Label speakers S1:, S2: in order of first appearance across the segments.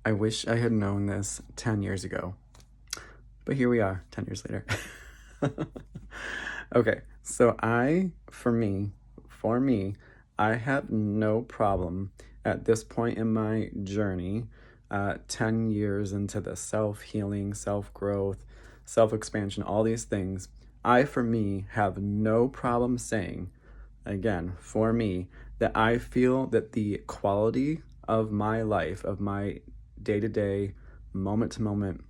S1: I wish I had known this 10 years ago, but here we are 10 years later. Okay, so for me, I have no problem at this point in my journey, 10 years into the self-healing, self-growth, self-expansion, all these things. For me, have no problem saying, again, for me, that I feel that the quality of my life, of my day to day, moment to moment,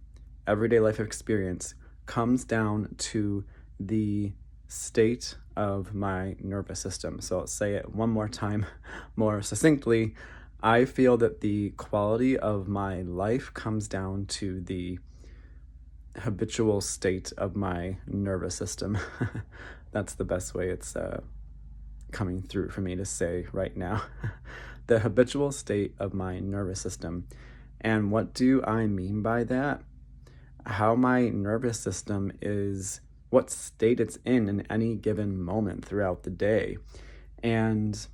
S1: everyday life experience comes down to the state of my nervous system. So I'll say it one more time more succinctly. I feel that the quality of my life comes down to the habitual state of my nervous system. That's the best way it's coming through for me to say right now. The habitual state of my nervous system. And what do I mean by that? How my nervous system is, what state it's in any given moment throughout the day. And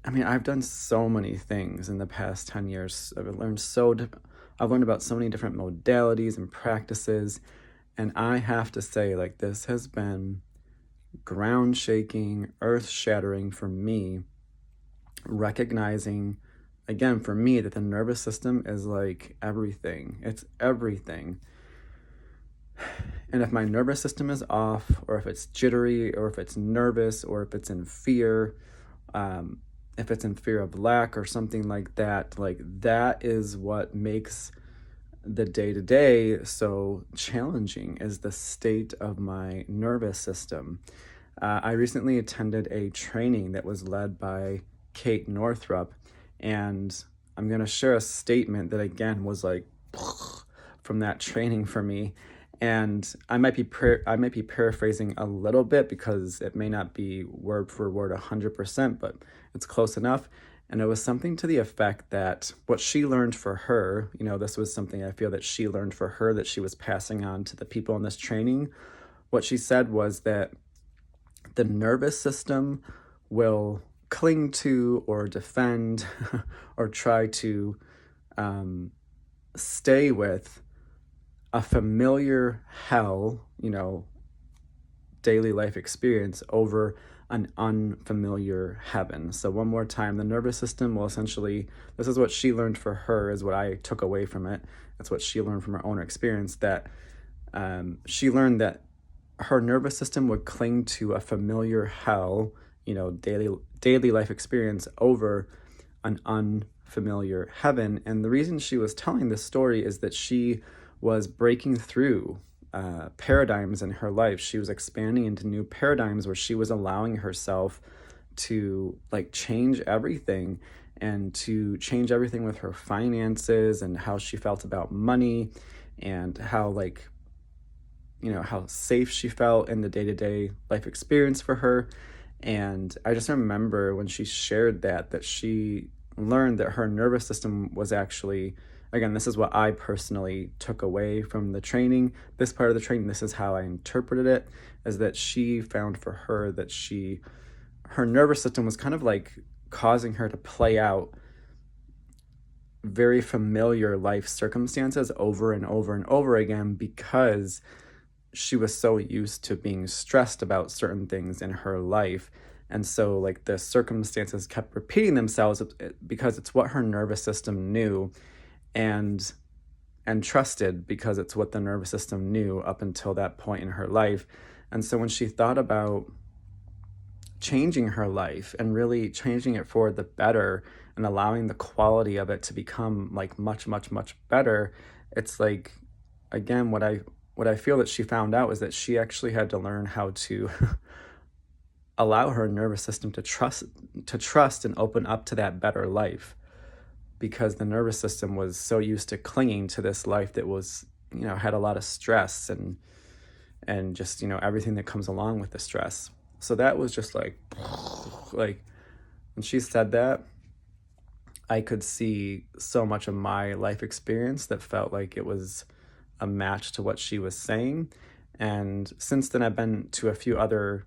S1: I mean, I've done so many things in the past 10 years. I've learned about so many different modalities and practices. And I have to say, like, this has been ground shaking, earth shattering for me, recognizing again for me that the nervous system is like everything. It's everything. And if my nervous system is off, or if it's jittery, or if it's nervous, or if it's in fear, if it's in fear of lack or something like that is what makes the day to day so challenging, is the state of my nervous system. I recently attended a training that was led by Kate Northrup, and I'm going to share a statement that again was like from that training for me. And I might be paraphrasing a little bit because it may not be word for word 100%, but it's close enough. And it was something to the effect that what she learned for her, this was something I feel that she learned for her that she was passing on to the people in this training. What she said was that the nervous system will cling to or defend or try to stay with a familiar hell, daily life experience over an unfamiliar heaven. So one more time, the nervous system will essentially, this is what she learned for her, is what I took away from it. That's what she learned from her own experience, that she learned that her nervous system would cling to a familiar hell, daily life experience over an unfamiliar heaven. And the reason she was telling this story is that she was breaking through paradigms in her life. She was expanding into new paradigms where she was allowing herself to change everything, and to change everything with her finances and how she felt about money, and how how safe she felt in the day-to-day life experience for her. And I just remember when she shared that she learned that her nervous system was actually, again, this is what I personally took away from the training, this part of the training, this is how I interpreted it, is that she found for her that her nervous system was kind of like causing her to play out very familiar life circumstances over and over and over again, because she was so used to being stressed about certain things in her life. And so the circumstances kept repeating themselves because it's what her nervous system knew and trusted, because it's what the nervous system knew up until that point in her life. And so when she thought about changing her life and really changing it for the better and allowing the quality of it to become much, much, much better, it's again, what I feel that she found out was that she actually had to learn how to allow her nervous system to trust and open up to that better life, because the nervous system was so used to clinging to this life that was, had a lot of stress and just, everything that comes along with the stress. So that was just like when she said that, I could see so much of my life experience that felt like it was a match to what she was saying. And since then, I've been to a few other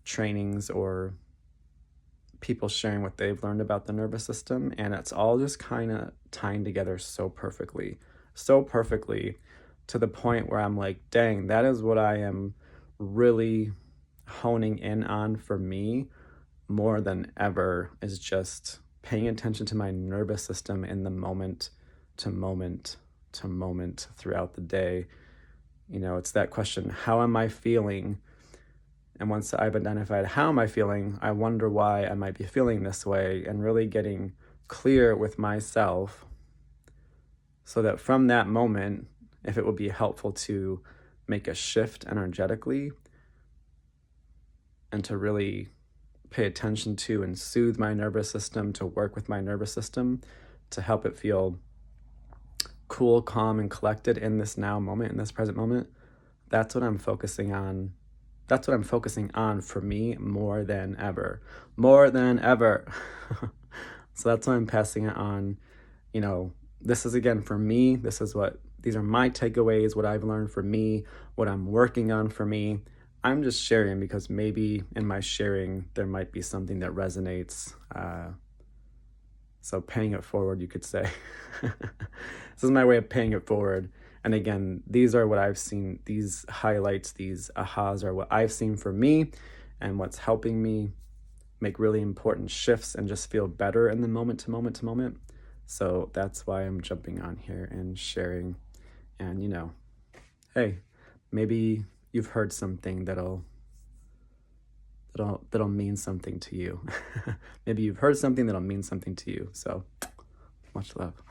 S1: trainings or people sharing what they've learned about the nervous system, and it's all just kind of tying together so perfectly to the point where I'm like, dang, that is what I am really honing in on for me more than ever, is just paying attention to my nervous system in the moment to moment to moment throughout the day. You know, it's that question, how am I feeling? And once I've identified how am I feeling, I wonder why I might be feeling this way, and really getting clear with myself so that from that moment, if it would be helpful to make a shift energetically and to really pay attention to and soothe my nervous system, to work with my nervous system, to help it feel cool, calm, and collected in this now moment, in this present moment, that's what I'm focusing on. That's what I'm focusing on for me more than ever. More than ever. So that's why I'm passing it on. You know, this is again for me. These are my takeaways, what I've learned for me, what I'm working on for me. I'm just sharing because maybe in my sharing, there might be something that resonates. So paying it forward, you could say. This is my way of paying it forward. And again, these are what I've seen, these highlights, these ahas are what I've seen for me and what's helping me make really important shifts and just feel better in the moment to moment to moment. So that's why I'm jumping on here and sharing. And, you know, hey, maybe you've heard something that'll mean something to you. Maybe you've heard something that'll mean something to you. So much love.